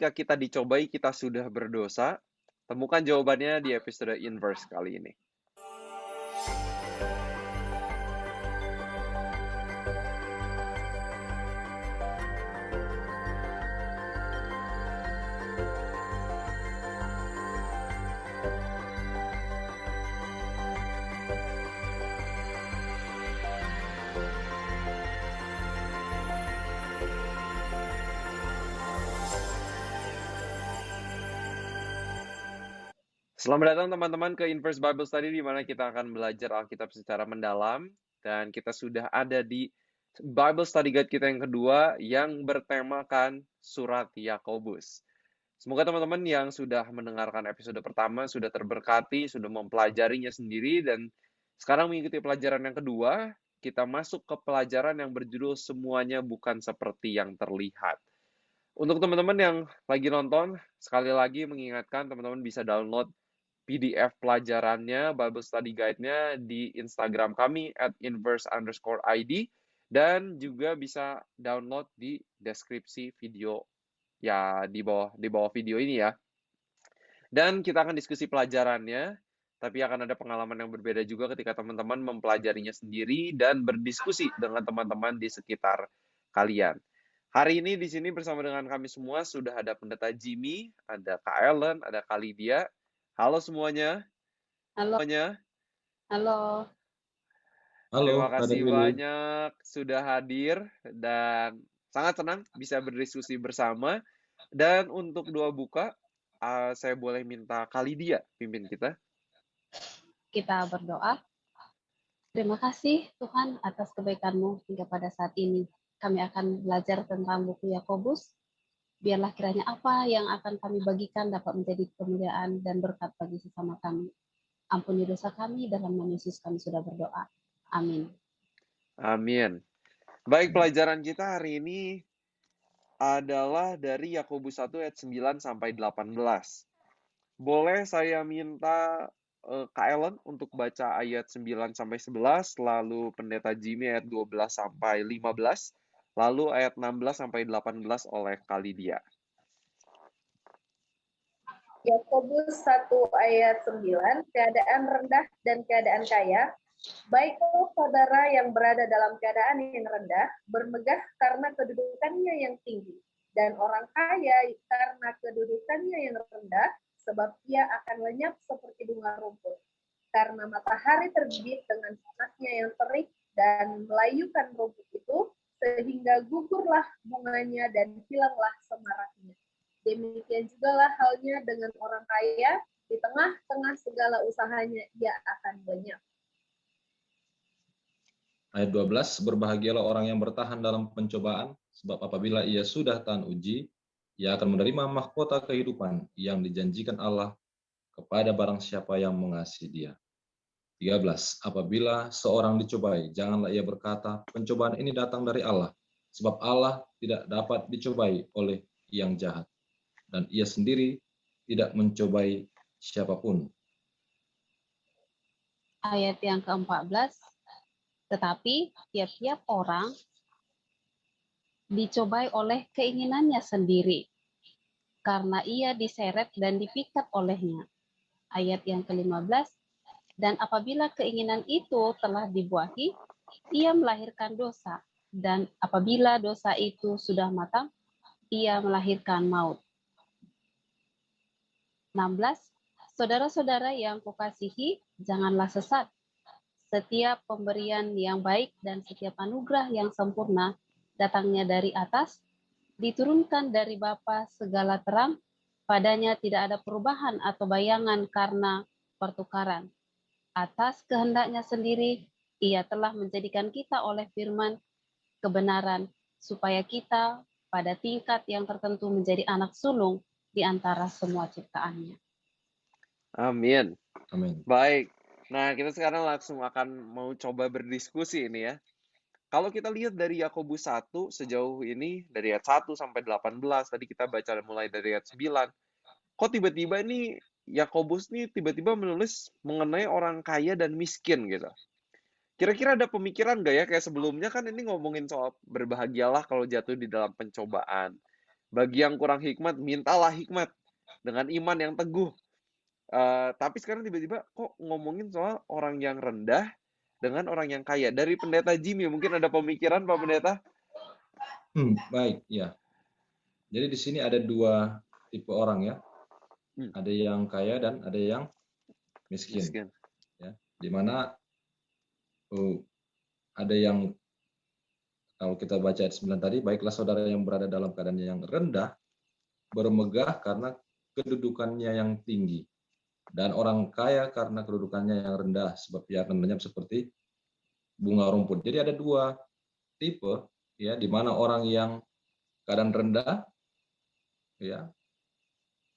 ketika kita dicobai kita sudah berdosa? Temukan jawabannya di episode Inverse kali ini. Selamat datang teman-teman ke Inverse Bible Study di mana kita akan belajar Alkitab secara mendalam dan kita sudah ada di Bible Study Guide kita yang kedua yang bertemakan surat Yakobus. Semoga teman-teman yang sudah mendengarkan episode pertama sudah terberkati, sudah mempelajarinya sendiri dan sekarang mengikuti pelajaran yang kedua, kita masuk ke pelajaran yang berjudul Semuanya Bukan Seperti Yang Terlihat. Untuk teman-teman yang lagi nonton, sekali lagi mengingatkan teman-teman bisa download PDF pelajarannya, Bible Study Guide-nya di Instagram kami @inverse_id dan juga bisa download di deskripsi video ya di bawah video ini ya. Dan kita akan diskusi pelajarannya, tapi akan ada pengalaman yang berbeda juga ketika teman-teman mempelajarinya sendiri dan berdiskusi dengan teman-teman di sekitar kalian. Hari ini di sini bersama dengan kami semua sudah ada Pendeta Jimmy, ada Kak Ellen, ada Kak Lydia. Halo semuanya. Halo. Halo, Terima Kak kasih Willy. banyak sudah hadir dan sangat senang bisa berdiskusi bersama. Dan untuk doa buka, saya boleh minta Kak Lydia pimpin kita. Kita berdoa. Terima kasih Tuhan atas kebaikan-Mu hingga pada saat ini. Kami akan belajar tentang buku Yakobus. Biarlah kiranya apa yang akan kami bagikan dapat menjadi kemuliaan dan berkat bagi sesama kami. Ampuni dosa kami, dalam nama Yesus kami sudah berdoa. Amin. Amin. Baik, pelajaran kita hari ini adalah dari Yakobus 1 ayat 9 sampai 18. Boleh saya minta Kak Ellen untuk baca ayat 9 sampai 11, lalu Pendeta Jimmy ayat 12 sampai 15, lalu ayat 16 sampai 18 oleh Kak Lydia. Yakobus 1 ayat 9, keadaan rendah dan keadaan kaya. Baiklah saudara yang berada dalam keadaan yang rendah, bermegah karena kedudukannya yang tinggi. Dan orang kaya karena kedudukannya yang rendah, sebab ia akan lenyap seperti bunga rumput. Karena matahari terbit dengan panasnya yang terik dan melayukan rumput itu, sehingga gugurlah bunganya dan hilanglah semaraknya. Demikian juga lah halnya dengan orang kaya, di tengah-tengah segala usahanya ia akan lenyap. Ayat 12, berbahagialah orang yang bertahan dalam pencobaan, sebab apabila ia sudah tahan uji, ia akan menerima mahkota kehidupan yang dijanjikan Allah kepada barang siapa yang mengasihi Dia. 13, apabila seorang dicobai, janganlah ia berkata, pencobaan ini datang dari Allah, sebab Allah tidak dapat dicobai oleh yang jahat, dan ia sendiri tidak mencobai siapapun. Ayat yang ke-14, tetapi tiap-tiap orang dicobai oleh keinginannya sendiri, karena ia diseret dan dipikat olehnya. Ayat yang ke-15, dan apabila keinginan itu telah dibuahi, ia melahirkan dosa, dan apabila dosa itu sudah matang, ia melahirkan maut. 16, saudara-saudara yang kukasihi, janganlah sesat. Setiap pemberian yang baik dan setiap anugerah yang sempurna datangnya dari atas, diturunkan dari Bapa segala terang, padanya tidak ada perubahan atau bayangan karena pertukaran. Atas kehendaknya sendiri, ia telah menjadikan kita oleh firman kebenaran, supaya kita pada tingkat yang tertentu menjadi anak sulung di antara semua ciptaannya. Amin. Amin. Baik. Nah, kita sekarang langsung akan mau coba berdiskusi ini ya. Kalau kita lihat dari Yakobus 1 sejauh ini, dari ayat 1 sampai 18, tadi kita baca mulai dari ayat 9. Kok tiba-tiba ini Yakobus nih tiba-tiba menulis mengenai orang kaya dan miskin gitu. Kira-kira ada pemikiran nggak ya? Kayak sebelumnya kan ini ngomongin soal berbahagialah kalau jatuh di dalam pencobaan. Bagi yang kurang hikmat, mintalah hikmat dengan iman yang teguh. Tapi sekarang tiba-tiba kok ngomongin soal orang yang rendah dengan orang yang kaya. Dari Pendeta Jimmy, mungkin ada pemikiran Pak Pendeta? Baik, ya. Jadi di sini ada dua tipe orang ya. Ada yang kaya dan ada yang miskin. Ya, di mana ada yang, kalau kita baca ayat 9 tadi, baiklah saudara yang berada dalam keadaan yang rendah bermegah karena kedudukannya yang tinggi, dan orang kaya karena kedudukannya yang rendah, sebab ia akan lenyap seperti bunga rumput. Jadi ada dua tipe ya, di mana orang yang keadaan rendah ya,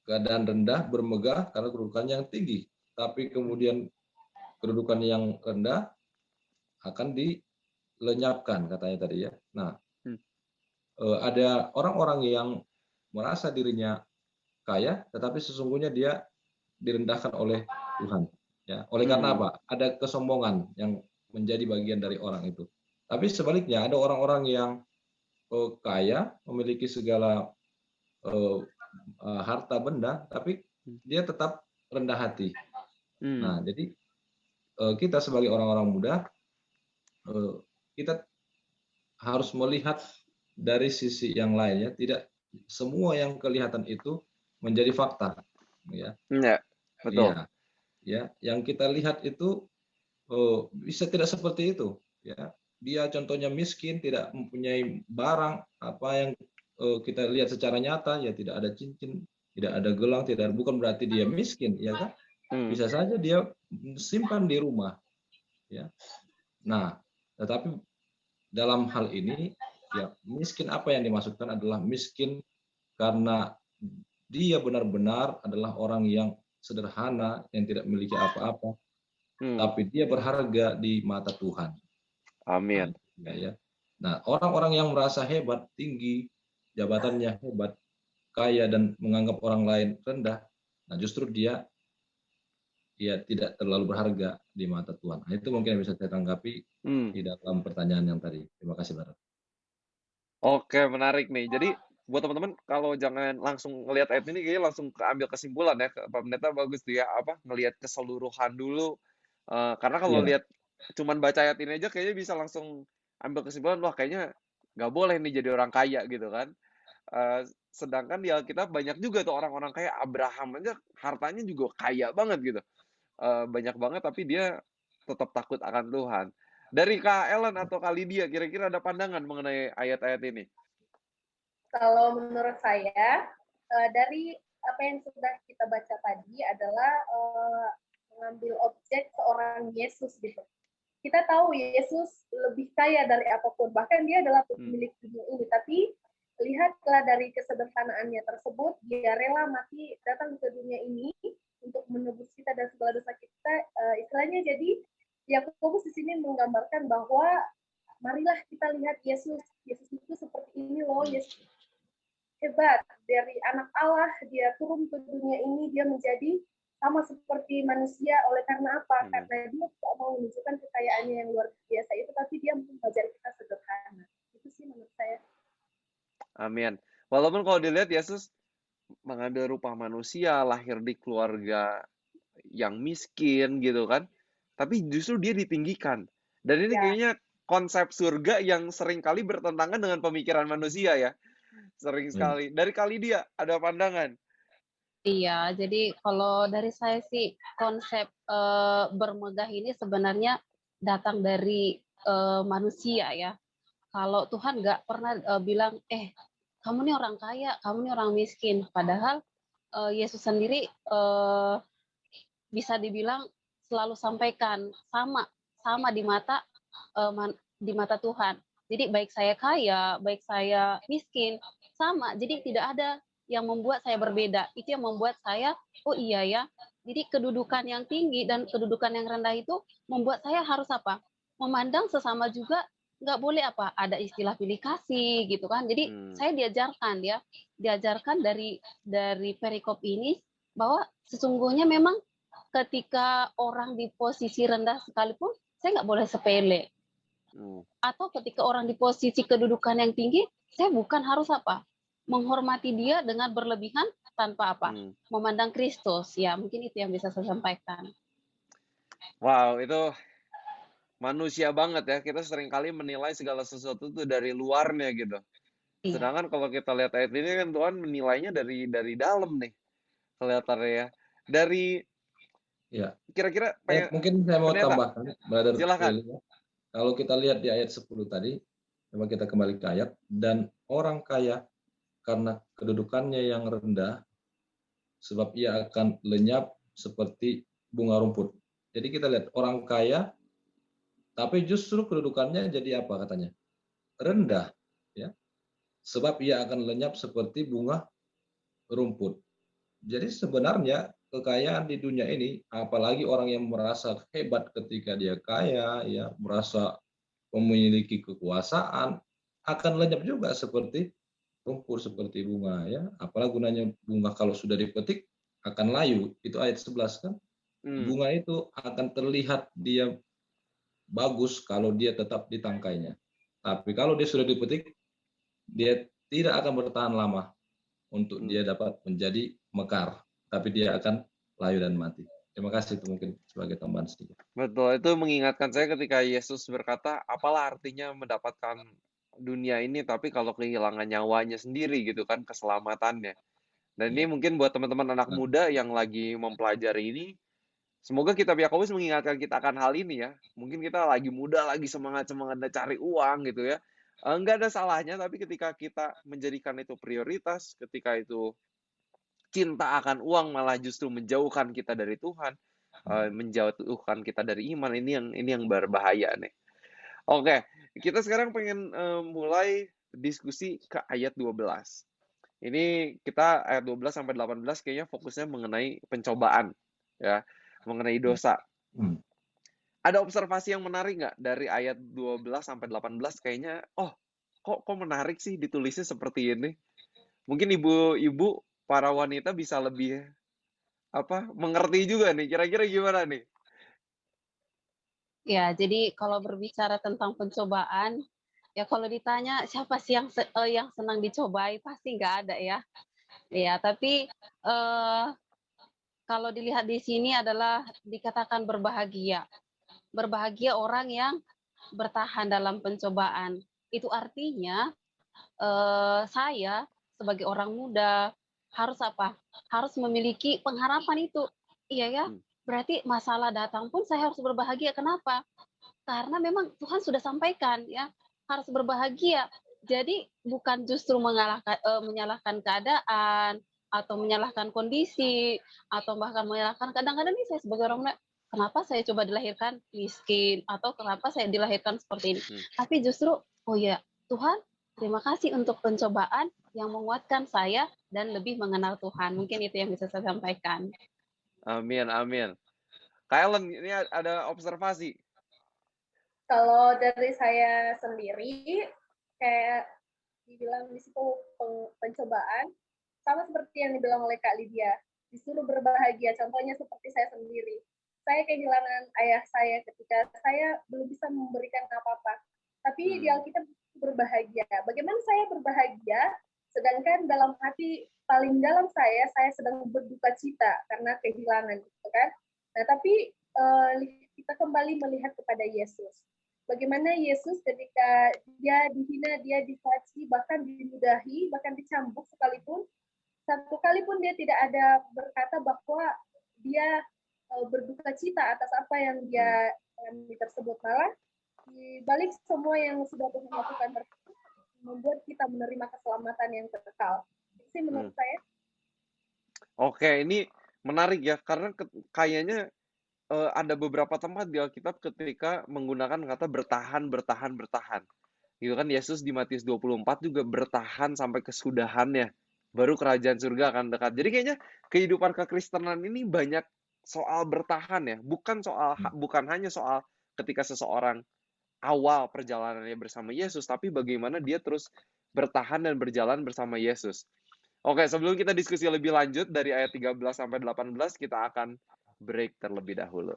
keadaan rendah bermegah karena kedudukannya yang tinggi, tapi kemudian kedudukan yang rendah akan dilenyapkan katanya tadi ya. Nah, ada orang-orang yang merasa dirinya kaya, tetapi sesungguhnya dia direndahkan oleh Tuhan. Ya, oleh karena apa? Ada kesombongan yang menjadi bagian dari orang itu. Tapi sebaliknya ada orang-orang yang kaya, memiliki segala harta benda, tapi dia tetap rendah hati. Nah, jadi kita sebagai orang-orang muda, kita harus melihat dari sisi yang lain ya. Tidak semua yang kelihatan itu menjadi fakta. Ya, betul. Ya, yang kita lihat itu bisa tidak seperti itu. Ya, dia contohnya miskin, tidak mempunyai barang apa yang kita lihat secara nyata, ya tidak ada cincin, tidak ada gelang, bukan berarti dia miskin, ya kan? Bisa saja dia simpan di rumah, ya. Nah, tetapi dalam hal ini, ya miskin apa yang dimaksudkan adalah miskin karena dia benar-benar adalah orang yang sederhana, yang tidak memiliki apa-apa, tapi dia berharga di mata Tuhan. Amin. Ya. Nah, orang-orang yang merasa hebat, tinggi, jabatannya hebat, kaya, dan menganggap orang lain rendah, nah justru dia tidak terlalu berharga di mata Tuhan. Nah, itu mungkin yang bisa saya tanggapi di dalam pertanyaan yang tadi. Terima kasih, Barat. Oke, menarik nih. Jadi buat teman-teman, kalau jangan langsung ngelihat ayat ini, kayaknya langsung ambil kesimpulan ya. Pak Pendeta bagus tuh ya, ngelihat keseluruhan dulu. Karena kalau lihat cuman baca ayat ini aja, kayaknya bisa langsung ambil kesimpulan, wah kayaknya nggak boleh nih jadi orang kaya gitu kan. Sedangkan di Alkitab banyak juga tuh orang-orang kaya. Abraham aja hartanya juga kaya banget gitu. Banyak banget, tapi dia tetap takut akan Tuhan. Dari Kak Ellen atau Kak Lydia, kira-kira ada pandangan mengenai ayat-ayat ini? Kalau menurut saya, dari apa yang sudah kita baca tadi adalah mengambil objek seorang Yesus gitu. Kita tahu Yesus lebih kaya dari apapun, bahkan dia adalah pemilik dunia ini, tapi lihatlah dari kesederhanaannya tersebut, dia rela mati datang ke dunia ini untuk menebus kita dan segala dosa kita. Istilahnya jadi Yakobus di sini menggambarkan bahwa marilah kita lihat Yesus. Yesus itu seperti ini loh, Yesus hebat, dari anak Allah dia turun ke dunia ini, dia menjadi sama seperti manusia. Oleh karena apa? Karena dia tidak mau menunjukkan kekayaannya yang luar biasa itu, tapi dia mengajar kita sederhana. Itu sih menurut saya. Amin. Walaupun kalau dilihat Yesus mengambil rupa manusia, lahir di keluarga yang miskin gitu kan, tapi justru dia ditinggikan. Dan ini kayaknya konsep surga yang seringkali bertentangan dengan pemikiran manusia ya. Sering sekali. Dari kali dia ada pandangan. Iya, jadi kalau dari saya sih konsep bermegah ini sebenarnya datang dari manusia ya. Kalau Tuhan nggak pernah bilang, kamu nih orang kaya, kamu nih orang miskin. Padahal Yesus sendiri bisa dibilang selalu sampaikan sama di mata Tuhan. Jadi baik saya kaya, baik saya miskin, sama. Jadi tidak ada yang membuat saya berbeda. Itu yang membuat saya, oh iya ya. Jadi kedudukan yang tinggi dan kedudukan yang rendah itu membuat saya harus apa? Memandang sesama juga nggak boleh ada istilah pilih kasih gitu kan. Jadi saya diajarkan dari perikop ini bahwa sesungguhnya memang ketika orang di posisi rendah sekalipun saya nggak boleh sepele. Atau ketika orang di posisi kedudukan yang tinggi, saya bukan harus menghormati dia dengan berlebihan tanpa apa? Hmm. Memandang Kristus. Ya, mungkin itu yang bisa saya sampaikan. Wow, itu manusia banget ya. Kita seringkali menilai segala sesuatu itu dari luarnya gitu. Iya. Sedangkan kalau kita lihat ayat ini kan Tuhan menilainya dari dalam nih. Kelihatannya ya. Dari Ya, kira-kira pengen mungkin saya mau pendeta, tambahkan, Brother silakan. Eli. Kalau kita lihat di ayat 10 tadi, coba kita kembali ke ayat, dan orang kaya karena kedudukannya yang rendah, sebab ia akan lenyap seperti bunga rumput. Jadi kita lihat orang kaya, tapi justru kedudukannya jadi apa katanya? Rendah, ya. Sebab ia akan lenyap seperti bunga rumput. Jadi sebenarnya kekayaan di dunia ini, apalagi orang yang merasa hebat ketika dia kaya, ya merasa memiliki kekuasaan, akan lenyap juga seperti rumput, seperti bunga, ya. Apalah gunanya bunga kalau sudah dipetik akan layu. Itu ayat 11 kan. Bunga itu akan terlihat dia bagus kalau dia tetap di tangkainya. Tapi kalau dia sudah dipetik, dia tidak akan bertahan lama untuk dia dapat menjadi mekar, tapi dia akan layu dan mati. Terima kasih, itu mungkin sebagai tambahan sedikit. Betul, itu mengingatkan saya ketika Yesus berkata, apalah artinya mendapatkan dunia ini tapi kalau kehilangan nyawanya sendiri gitu kan, keselamatannya. Dan ini mungkin buat teman-teman anak muda yang lagi mempelajari ini, semoga kitab Yakobus mengingatkan kita akan hal ini ya. Mungkin kita lagi muda, lagi semangat-semangatnya cari uang gitu ya. Enggak ada salahnya, tapi ketika kita menjadikan itu prioritas, ketika itu cinta akan uang malah justru menjauhkan kita dari Tuhan, menjauhkan kita dari iman, ini yang berbahaya nih. Oke, kita sekarang pengen mulai diskusi ke ayat 12. Ini kita ayat 12 sampai 18 kayaknya fokusnya mengenai pencobaan, ya, mengenai dosa. Ada observasi yang menarik nggak dari ayat 12 sampai 18? Kayaknya, kok menarik sih ditulisnya seperti ini? Mungkin ibu-ibu, para wanita bisa lebih mengerti juga nih. Kira-kira gimana nih? Ya, jadi kalau berbicara tentang pencobaan, ya kalau ditanya siapa sih yang senang dicobai, pasti nggak ada ya. Ya, tapi kalau dilihat di sini adalah dikatakan berbahagia. Berbahagia orang yang bertahan dalam pencobaan. Itu artinya saya sebagai orang muda harus apa? Harus memiliki pengharapan itu. Iya ya, berarti masalah datang pun saya harus berbahagia. Kenapa? Karena memang Tuhan sudah sampaikan ya, harus berbahagia. Jadi bukan justru menyalahkan keadaan atau menyalahkan kondisi atau bahkan menyalahkan kadang-kadang nih saya sebagai orang muda, kenapa saya coba dilahirkan miskin atau kenapa saya dilahirkan seperti ini. Tapi justru oh ya, Tuhan, terima kasih untuk pencobaan yang menguatkan saya dan lebih mengenal Tuhan. Mungkin itu yang bisa saya sampaikan. Amin, amin. Kailen, ini ada observasi. Kalau dari saya sendiri, kayak dibilang di situ pencobaan, sama seperti yang dibilang oleh Kak Lydia, disuruh berbahagia. Contohnya seperti saya sendiri. Saya kehilangan ayah saya ketika saya belum bisa memberikan apa-apa. Tapi di Alkitab berbahagia. Bagaimana saya berbahagia, sedangkan dalam hati paling dalam saya sedang berduka cita karena kehilangan, gitu kan? Nah, tapi kita kembali melihat kepada Yesus. Bagaimana Yesus ketika dia dihina, dia dicaci, bahkan diludahi, bahkan dicambuk sekalipun, satu kali pun dia tidak ada berkata bahwa dia berduka cita atas apa yang dia alami tersebut. Malah di balik semua yang sudah Tuhan lakukan tersebut, membuat kita menerima keselamatan yang kekal. Itu sih menurut saya. Oke, ini menarik ya, karena kayaknya ada beberapa tempat di Alkitab ketika menggunakan kata bertahan. Gitu kan, Yesus di Matius 24 juga bertahan sampai kesudahannya. Baru kerajaan surga akan dekat. Jadi kayaknya kehidupan kekristenan ini banyak soal bertahan ya. Bukan hanya soal ketika seseorang awal perjalanannya bersama Yesus, tapi bagaimana dia terus bertahan dan berjalan bersama Yesus. Oke, sebelum kita diskusi lebih lanjut dari ayat 13 sampai 18, kita akan break terlebih dahulu.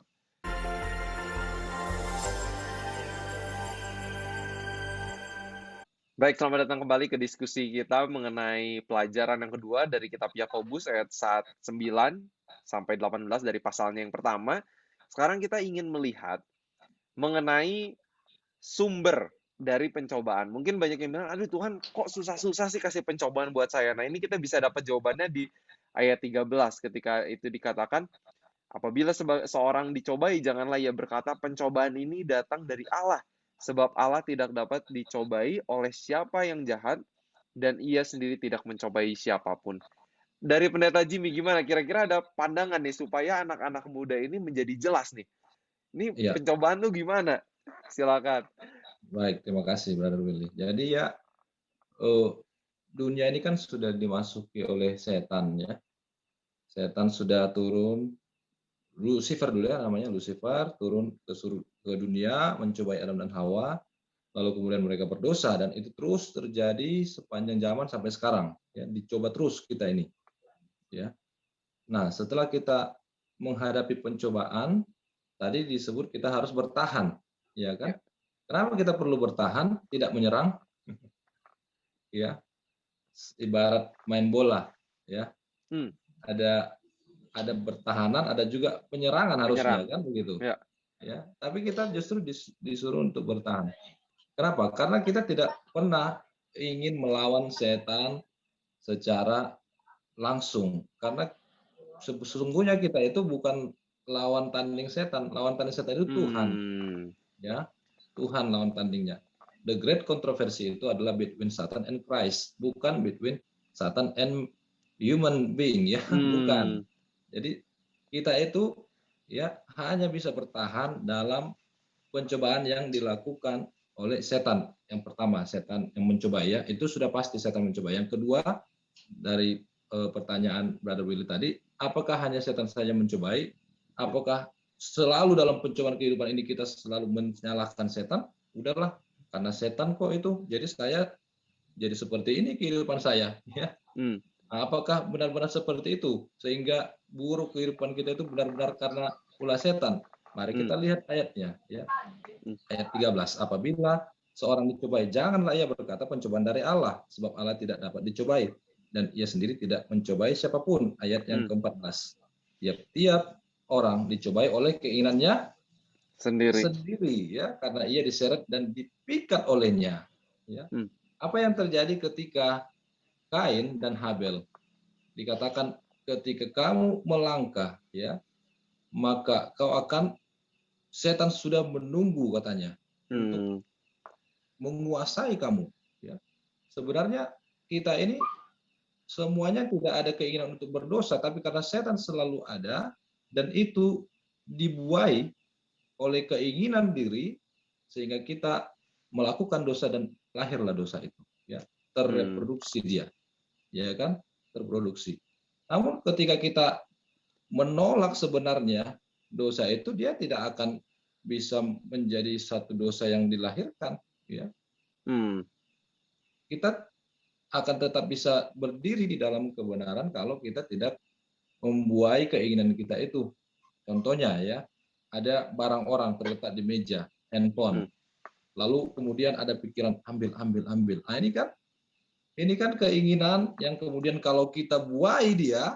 Baik, selamat datang kembali ke diskusi kita mengenai pelajaran yang kedua dari kitab Yakobus ayat 9 sampai 18 dari pasalnya yang pertama. Sekarang kita ingin melihat mengenai sumber dari pencobaan. Mungkin banyak yang bilang, aduh Tuhan kok susah-susah sih kasih pencobaan buat saya. Nah ini kita bisa dapat jawabannya di ayat 13 ketika itu dikatakan, apabila seorang dicobai, janganlah ia berkata pencobaan ini datang dari Allah. Sebab Allah tidak dapat dicobai oleh siapa yang jahat, dan ia sendiri tidak mencobai siapapun. Dari Pendeta Jimmy, gimana? Kira-kira ada pandangan nih supaya anak-anak muda ini menjadi jelas nih. Ini Iya, pencobaan tuh gimana? Silakan. baik, terima kasih Brother Willy. Jadi ya, eh, dunia ini kan sudah dimasuki oleh setan ya. Setan sudah turun, Lucifer dulu ya namanya, Lucifer turun ke dunia mencobai Adam dan Hawa, lalu kemudian mereka berdosa dan itu terus terjadi sepanjang zaman sampai sekarang ya, dicoba terus kita ini ya. Nah, setelah kita menghadapi pencobaan, tadi disebut kita harus bertahan, ya kan? Ya. Kenapa kita perlu bertahan, tidak menyerang? Ya, ibarat main bola, ya. Hmm, Ada pertahanan, ada juga penyerangan harusnya Penyerang. kan begitu. Ya. Ya, tapi kita justru disuruh untuk bertahan. Kenapa? Karena kita tidak pernah ingin melawan setan secara langsung. Karena sesungguhnya kita itu bukan lawan tanding setan. Lawan tanding setan itu Tuhan, Hmm. ya. Tuhan lawan tandingnya. The great controversy itu adalah between Satan and Christ, bukan between Satan and human being ya, bukan. Hmm. Jadi kita itu ya hanya bisa bertahan dalam pencobaan yang dilakukan oleh setan. Yang pertama, setan yang mencoba ya, itu sudah pasti setan mencoba. Yang kedua, dari pertanyaan Brother Willy tadi, apakah hanya setan saja mencobai? Apakah selalu dalam pencobaan kehidupan ini kita selalu menyalahkan setan? Udahlah, karena setan kok itu, jadi saya jadi seperti ini kehidupan saya. Ya. Hmm. Apakah benar-benar seperti itu? Sehingga buruk kehidupan kita itu benar-benar karena ulah setan. Mari kita lihat ayatnya. Ya. Ayat 13. Apabila seorang dicobai, janganlah ia berkata pencobaan dari Allah, sebab Allah tidak dapat dicobai. Dan ia sendiri tidak mencobai siapapun. Ayat yang ke-14. Tiap-tiap orang dicobai oleh keinginannya Sendiri. ya, karena ia diseret dan dipikat olehnya. Ya. Apa yang terjadi ketika Kain dan Habel? Dikatakan ketika kamu melangkah, ya, maka kau akan, setan sudah menunggu katanya untuk menguasai kamu. Ya. Sebenarnya kita ini semuanya tidak ada keinginan untuk berdosa, tapi karena setan selalu ada dan itu dibuai oleh keinginan diri sehingga kita melakukan dosa dan lahirlah dosa itu. Ya, terreproduksi dia, ya kan, terproduksi. Namun ketika kita menolak sebenarnya dosa itu, dia tidak akan bisa menjadi satu dosa yang dilahirkan. Ya. Kita akan tetap bisa berdiri di dalam kebenaran kalau kita tidak membuai keinginan kita itu. Contohnya ya, ada barang orang terletak di meja, handphone. Lalu kemudian ada pikiran ambil. Nah, ini kan keinginan yang kemudian kalau kita buai dia,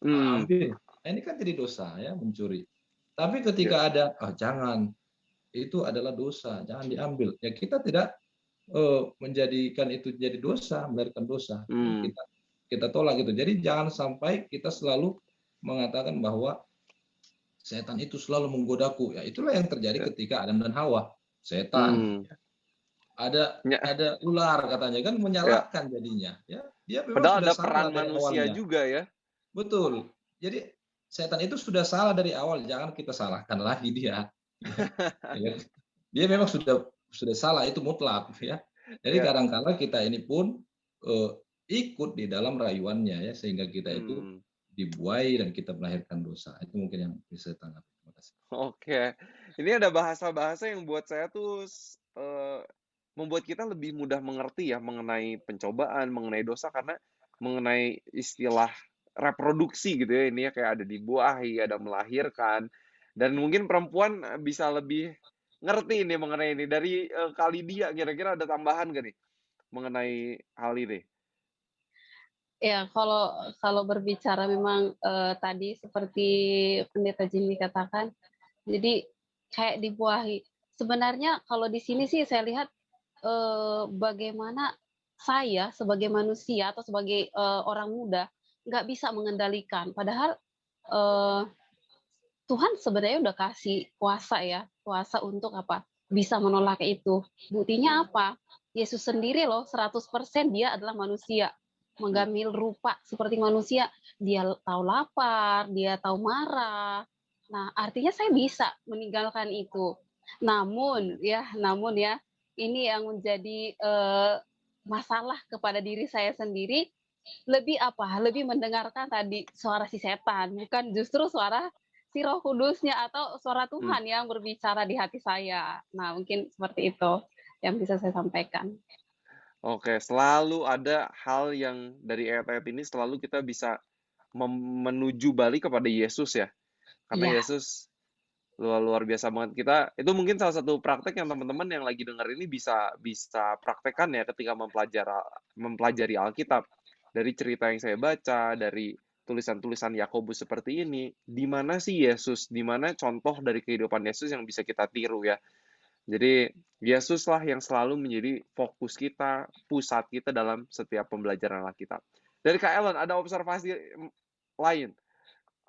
ambil. Nah, ini kan jadi dosa ya, mencuri. Tapi ketika ada, jangan, itu adalah dosa, jangan diambil. Ya kita tidak menjadikan itu jadi dosa, melahirkan dosa. Kita tolak gitu. Jadi jangan sampai kita selalu mengatakan bahwa setan itu selalu menggodaku. Ya itulah yang terjadi ketika Adam dan Hawa. Setan. Ada ular katanya kan menyalahkan jadinya. Ya, dia memang Padahal sudah ada salah peran dari manusia awalnya. juga ya. Betul. Jadi setan itu sudah salah dari awal, jangan kita salahkan lagi dia. Dia memang sudah salah, itu mutlak ya. Jadi kadang-kadang kita ini pun ikut di dalam rayuannya ya, sehingga kita itu dibuai dan kita melahirkan dosa. Itu mungkin yang bisa saya tanggapi. Terima kasih. Oke. Ini ada bahasa-bahasa yang buat saya tuh membuat kita lebih mudah mengerti ya mengenai pencobaan, mengenai dosa, karena mengenai istilah reproduksi gitu ya, ini ya kayak ada dibuahi, ada melahirkan, dan mungkin perempuan bisa lebih ngerti ini mengenai ini. Dari Kalidia kira-kira ada tambahan gak nih? mengenai hal ini? Ya, kalau berbicara memang tadi seperti Pendeta Jimmy katakan, jadi kayak dibuahi. Sebenarnya kalau di sini sih saya lihat bagaimana saya sebagai manusia atau sebagai orang muda nggak bisa mengendalikan. Padahal eh, Tuhan sebenarnya udah kasih kuasa ya, kuasa untuk apa? Bisa menolak itu. Buktinya apa? Yesus sendiri loh 100% dia adalah manusia. Mengambil rupa seperti manusia, dia tahu lapar, dia tahu marah. Nah, artinya saya bisa meninggalkan itu. Namun ya, ini yang menjadi masalah kepada diri saya sendiri, lebih apa? Lebih mendengarkan tadi suara si setan, bukan justru suara si Roh Kudusnya atau suara Tuhan yang berbicara di hati saya. Nah, mungkin seperti itu yang bisa saya sampaikan. Oke, selalu ada hal yang dari ayat-ayat ini selalu kita bisa menuju balik kepada Yesus ya. Karena Iya, Yesus luar biasa banget. Kita itu mungkin salah satu praktek yang teman-teman yang lagi dengar ini bisa bisa praktekkan ya ketika mempelajari Alkitab. Dari cerita yang saya baca, dari tulisan-tulisan Yakobus seperti ini, di mana sih Yesus, di mana contoh dari kehidupan Yesus yang bisa kita tiru ya. Jadi Yesuslah yang selalu menjadi fokus kita, pusat kita dalam setiap pembelajaran Alkitab. Dari Kak Ellen, ada observasi lain?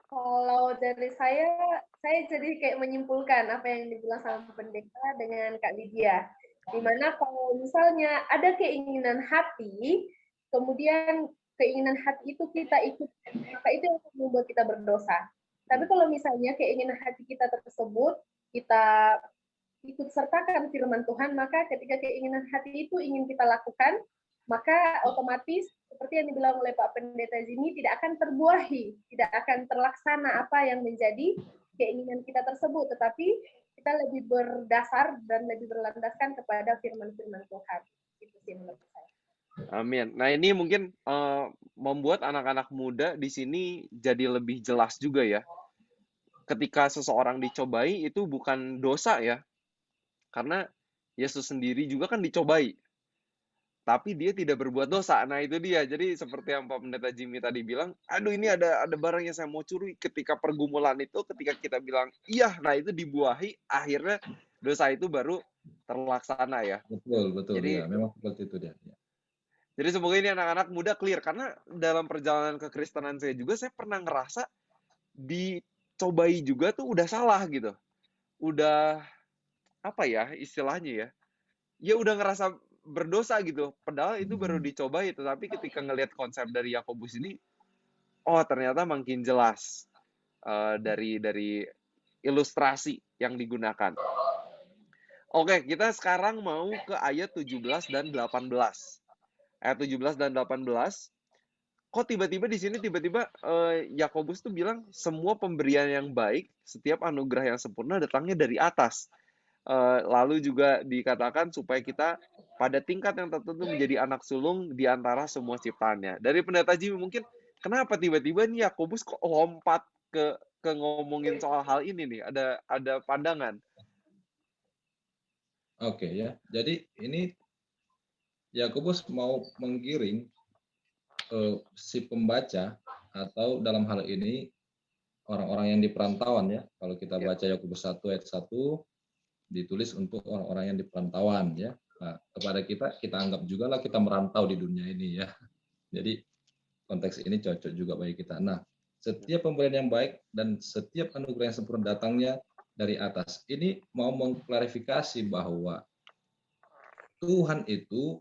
Kalau dari saya jadi kayak menyimpulkan apa yang dibilang sama pendeta dengan Kak Lydia. Dimana kalau misalnya ada keinginan hati, kemudian keinginan hati itu kita ikut, maka itu yang membuat kita berdosa. Tapi kalau misalnya keinginan hati kita tersebut, kita ikut sertakan firman Tuhan, maka ketika keinginan hati itu ingin kita lakukan, maka otomatis seperti yang dibilang oleh Pak Pendeta Jimmy, tidak akan terbuahi, tidak akan terlaksana apa yang menjadi keinginan kita tersebut, tetapi kita lebih berdasar dan lebih berlandaskan kepada firman-firman Tuhan. Itu sih menurut saya. Amin. Nah, ini mungkin membuat anak-anak muda di sini jadi lebih jelas juga ya. Ketika seseorang dicobai itu bukan dosa ya. Karena Yesus sendiri juga kan dicobai. Tapi dia tidak berbuat dosa. Nah, itu dia. Jadi seperti yang Pak Pendeta Jimmy tadi bilang, aduh ini ada barang yang saya mau curi. Ketika pergumulan itu, ketika kita bilang, iya, nah itu dibuahi, akhirnya dosa itu baru terlaksana ya. Betul, Jadi ya. Memang seperti itu dia. Jadi semoga ini anak-anak muda clear, karena dalam perjalanan kekristenan saya juga, saya pernah ngerasa dicobai juga tuh udah salah gitu. Udah, apa ya istilahnya ya, ya udah ngerasa berdosa gitu. Padahal itu baru dicobai, tetapi ketika ngelihat konsep dari Yakobus ini, oh ternyata makin jelas dari ilustrasi yang digunakan. Oke, kita sekarang mau ke ayat 17 dan 18. Ayat 17 dan 18. Kok tiba-tiba di sini Yakobus tuh bilang semua pemberian yang baik, setiap anugerah yang sempurna datangnya dari atas. Lalu juga dikatakan supaya kita pada tingkat yang tertentu menjadi anak sulung di antara semua ciptaannya. Dari Pendeta Jimmy mungkin kenapa tiba-tiba nih Yakobus kok lompat ke ngomongin soal hal ini nih? Ada pandangan? Oke ya. Jadi ini Yakobus mau menggiring si pembaca atau dalam hal ini orang-orang yang di perantauan ya. Kalau kita baca Yakobus 1 ayat 1 ditulis untuk orang-orang yang di perantauan ya. Nah, kepada kita anggap juga lah kita merantau di dunia ini ya. Jadi konteks ini cocok juga bagi kita. Nah, setiap pemberian yang baik dan setiap anugerah yang sempurna datangnya dari atas. Ini mau mengklarifikasi bahwa Tuhan itu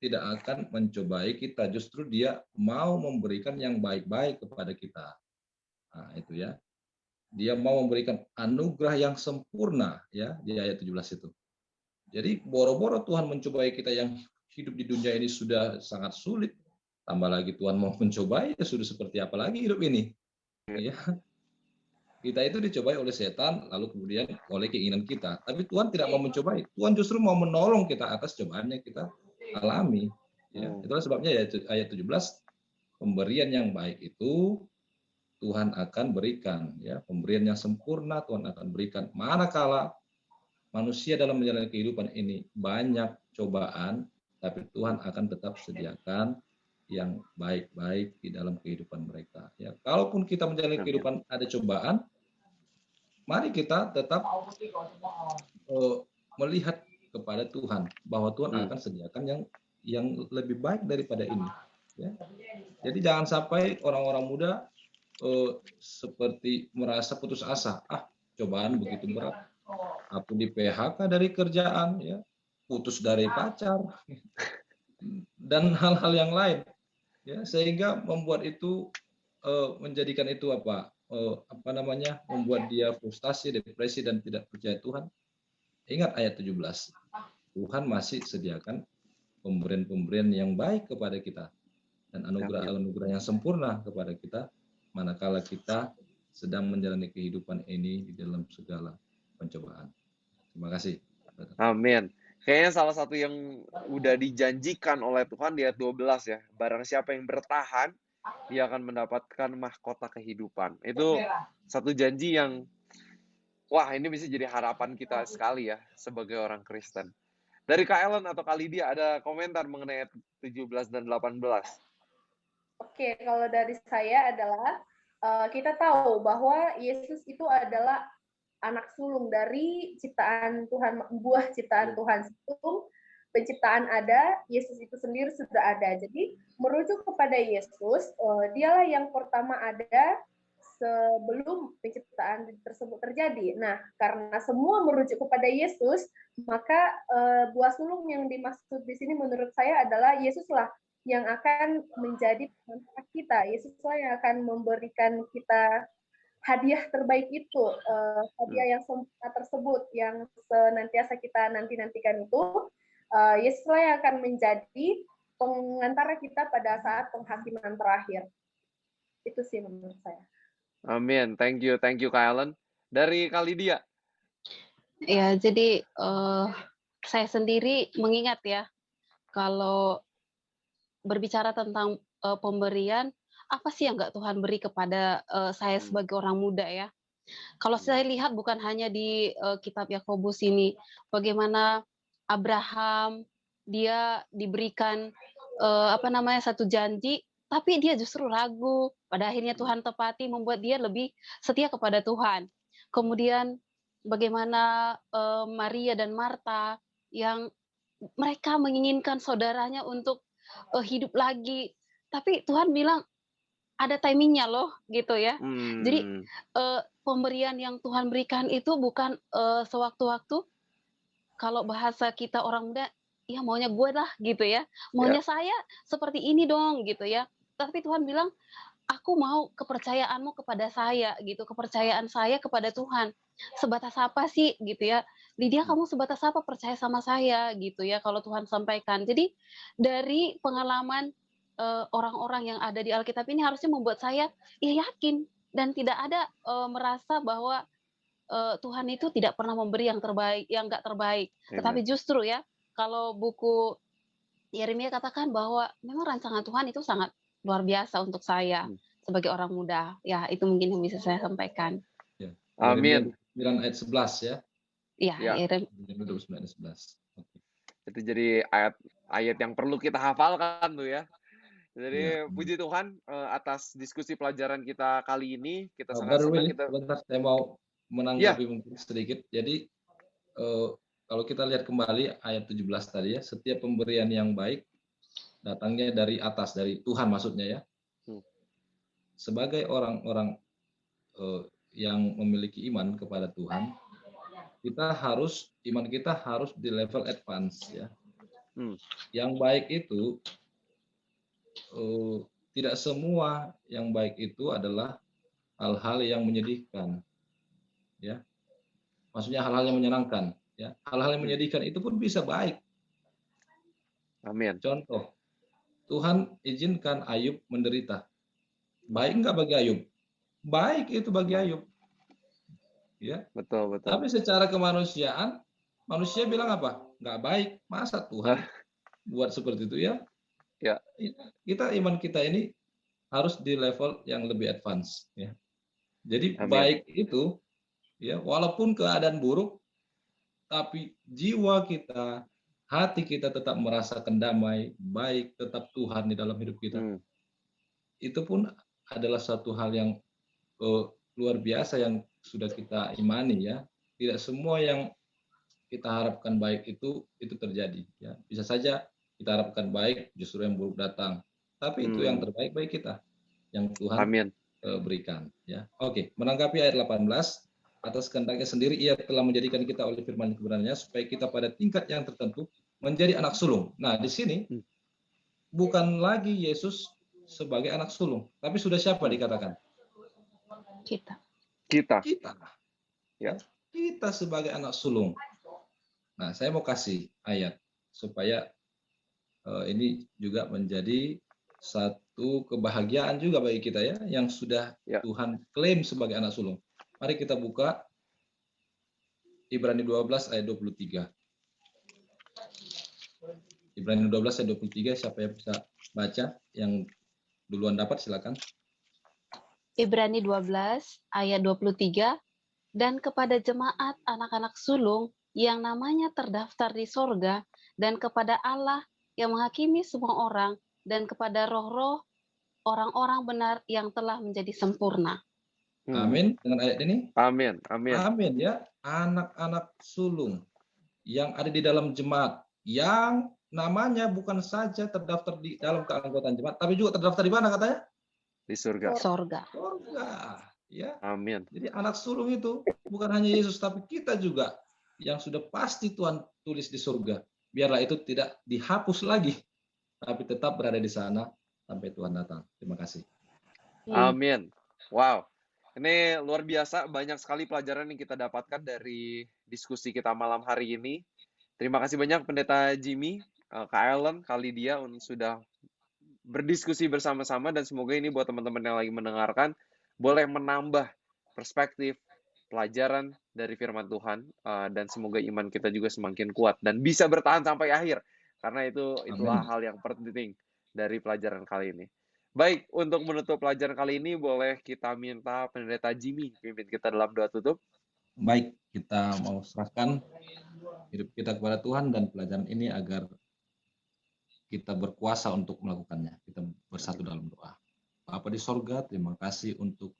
tidak akan mencobai kita, justru dia mau memberikan yang baik-baik kepada kita. Nah, itu ya. Dia mau memberikan anugerah yang sempurna ya di ayat 17 itu. Jadi boro-boro Tuhan mencobai kita yang hidup di dunia ini sudah sangat sulit. Tambah lagi Tuhan mau mencobai, ya sudah seperti apa lagi hidup ini. Ya. Kita itu dicobai oleh setan, lalu kemudian oleh keinginan kita. Tapi Tuhan tidak mau mencobai. Tuhan justru mau menolong kita atas cobaan yang kita alami. Ya. Itulah sebabnya ya ayat 17, pemberian yang baik itu Tuhan akan berikan. Ya. Pemberian yang sempurna Tuhan akan berikan. Manakala manusia dalam menjalani kehidupan ini banyak cobaan, tapi Tuhan akan tetap sediakan yang baik-baik di dalam kehidupan mereka. Ya, kalaupun kita menjalani kehidupan ada cobaan, mari kita tetap melihat kepada Tuhan bahwa Tuhan akan sediakan yang lebih baik daripada ini. Ya. Jadi jangan sampai orang-orang muda seperti merasa putus asa. Cobaan begitu berat. Aku di PHK dari kerjaan, ya, putus dari pacar, dan hal-hal yang lain. Ya, sehingga membuat itu menjadikan itu membuat dia frustasi, depresi, dan tidak percaya Tuhan. Ingat ayat 17, Tuhan masih sediakan pemberian-pemberian yang baik kepada kita dan anugerah-anugerah yang sempurna kepada kita manakala kita sedang menjalani kehidupan ini di dalam segala pencobaan. Terima kasih. Amin. Kayaknya salah satu yang udah dijanjikan oleh Tuhan di ayat 12 ya. Barang siapa yang bertahan, dia akan mendapatkan mahkota kehidupan. Itu satu janji yang, wah, ini bisa jadi harapan kita sekali ya sebagai orang Kristen. Dari Kak Ellen atau Kak Lydia ada komentar mengenai ayat 17 dan 18? Oke, kalau dari saya adalah kita tahu bahwa Yesus itu adalah anak sulung dari ciptaan Tuhan, buah ciptaan Tuhan. Sebelum penciptaan ada, Yesus itu sendiri sudah ada. Jadi merujuk kepada Yesus, dialah yang pertama ada sebelum penciptaan tersebut terjadi. Nah, karena semua merujuk kepada Yesus, maka buah sulung yang dimaksud di sini menurut saya adalah Yesuslah yang akan menjadi pemanfaat kita. Yesuslah yang akan memberikan kita hadiah terbaik itu, hadiah yang sempurna tersebut, yang senantiasa kita nanti-nantikan itu, Yesuslah yang akan menjadi pengantara kita pada saat penghakiman terakhir. Itu sih menurut saya. Amin. Thank you Kak Ellen. Dari Kak Lydia. Ya, jadi saya sendiri mengingat ya, kalau berbicara tentang pemberian, apa sih yang nggak Tuhan beri kepada saya sebagai orang muda ya? Kalau saya lihat bukan hanya di kitab Yakobus ini, bagaimana Abraham dia diberikan satu janji, tapi dia justru ragu. Pada akhirnya Tuhan tepati, membuat dia lebih setia kepada Tuhan. Kemudian bagaimana Maria dan Marta yang mereka menginginkan saudaranya untuk hidup lagi, tapi Tuhan bilang ada timingnya loh, gitu ya. Jadi pemberian yang Tuhan berikan itu bukan sewaktu-waktu. Kalau bahasa kita orang muda, ya maunya gue lah gitu ya, maunya saya seperti ini dong gitu ya. Tapi Tuhan bilang, aku mau kepercayaanmu kepada saya gitu, kepercayaan saya kepada Tuhan. Sebatas apa sih gitu ya, Lydia kamu sebatas apa percaya sama saya gitu ya, kalau Tuhan sampaikan. Jadi dari pengalaman orang-orang yang ada di Alkitab ini harusnya membuat saya ya yakin dan tidak ada merasa bahwa Tuhan itu tidak pernah memberi yang terbaik, yang enggak terbaik. Tetapi justru ya, kalau buku Yeremia katakan bahwa memang rancangan Tuhan itu sangat luar biasa untuk saya sebagai orang muda. Ya, itu mungkin yang bisa saya sampaikan. Ya. Amin. 9 ayat 11 ya. Iya, Yeremia 29 ayat 11. Itu jadi ayat yang perlu kita hafalkan tuh ya. Jadi puji Tuhan atas diskusi pelajaran kita kali ini. Kita sangat senang kita. Sebentar, saya mau menanggapi mungkin sedikit. Jadi kalau kita lihat kembali ayat 17 tadi ya, setiap pemberian yang baik datangnya dari atas, dari Tuhan maksudnya ya. Sebagai orang-orang yang memiliki iman kepada Tuhan, iman kita harus di level advance ya. Yang baik itu tidak semua yang baik itu adalah hal-hal yang menyedihkan, ya. Maksudnya hal-hal yang menyenangkan, ya. Hal-hal yang menyedihkan itu pun bisa baik. Amin. Contoh, Tuhan izinkan Ayub menderita. Baik enggak bagi Ayub? Baik itu bagi Ayub. Ya. Betul. Tapi secara kemanusiaan, manusia bilang apa? Enggak baik. Masa Tuhan buat seperti itu ya? Ya. Iman kita ini harus di level yang lebih advance, ya. Jadi baik itu ya, walaupun keadaan buruk, tapi jiwa kita, hati kita tetap merasakan damai, baik, tetap Tuhan di dalam hidup kita. Itu pun adalah suatu hal yang luar biasa yang sudah kita imani ya. Tidak semua yang kita harapkan baik itu terjadi ya. Bisa saja kita harapkan baik, justru yang buruk datang. Tapi itu yang terbaik bagi kita yang Tuhan berikan ya. Oke, menanggapi ayat 18, atas kehendaknya sendiri ia telah menjadikan kita oleh firman kebenarannya supaya kita pada tingkat yang tertentu menjadi anak sulung. Nah, di sini bukan lagi Yesus sebagai anak sulung, tapi sudah siapa dikatakan? Kita. Ya. Kita sebagai anak sulung. Nah, saya mau kasih ayat supaya ini juga menjadi satu kebahagiaan juga bagi kita ya, yang sudah Tuhan klaim sebagai anak sulung. Mari kita buka Ibrani 12 ayat 23. Ibrani 12 ayat 23, siapa yang bisa baca? Yang duluan dapat silakan. Ibrani 12 ayat 23, dan kepada jemaat anak-anak sulung yang namanya terdaftar di sorga, dan kepada Allah yang menghakimi semua orang, dan kepada roh-roh orang-orang benar yang telah menjadi sempurna. Amin. Dengan ayat ini? Amin. Amin ya. Anak-anak sulung yang ada di dalam jemaat, yang namanya bukan saja terdaftar di dalam keanggotaan jemaat, tapi juga terdaftar di mana katanya? Di surga. Sorga. Ya. Amin. Jadi anak sulung itu bukan hanya Yesus, tapi kita juga yang sudah pasti Tuhan tulis di surga. Biarlah itu tidak dihapus lagi, tapi tetap berada di sana sampai Tuhan datang. Terima kasih. Amin. Wow. Ini luar biasa, banyak sekali pelajaran yang kita dapatkan dari diskusi kita malam hari ini. Terima kasih banyak Pendeta Jimmy, Kak Ellen, Kak Lydia sudah berdiskusi bersama-sama, dan semoga ini buat teman-teman yang lagi mendengarkan boleh menambah perspektif pelajaran dari firman Tuhan, dan semoga iman kita juga semakin kuat dan bisa bertahan sampai akhir, karena itulah hal yang penting dari pelajaran kali ini. Baik, untuk menutup pelajaran kali ini boleh kita minta Pendeta Jimmy pimpin kita dalam doa tutup. Baik, kita mau serahkan hidup kita kepada Tuhan dan pelajaran ini agar kita berkuasa untuk melakukannya. Kita bersatu dalam doa. Bapa di sorga, terima kasih untuk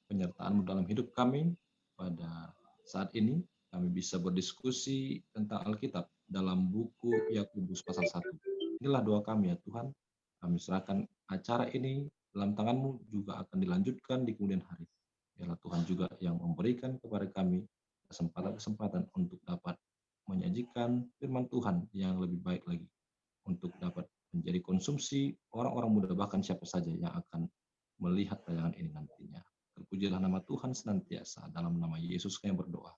penyertaan-Mu dalam hidup kami. Pada saat ini kami bisa berdiskusi tentang Alkitab dalam buku Yakobus pasal 1. Inilah doa kami ya Tuhan. Kami serahkan acara ini dalam tangan-Mu, juga akan dilanjutkan di kemudian hari. Biarlah Tuhan juga yang memberikan kepada kami kesempatan-kesempatan untuk dapat menyajikan firman Tuhan yang lebih baik lagi, untuk dapat menjadi konsumsi orang-orang muda, bahkan siapa saja yang akan melihat tayangan ini nantinya. Terpujilah nama Tuhan senantiasa. Dalam nama Yesus kami berdoa.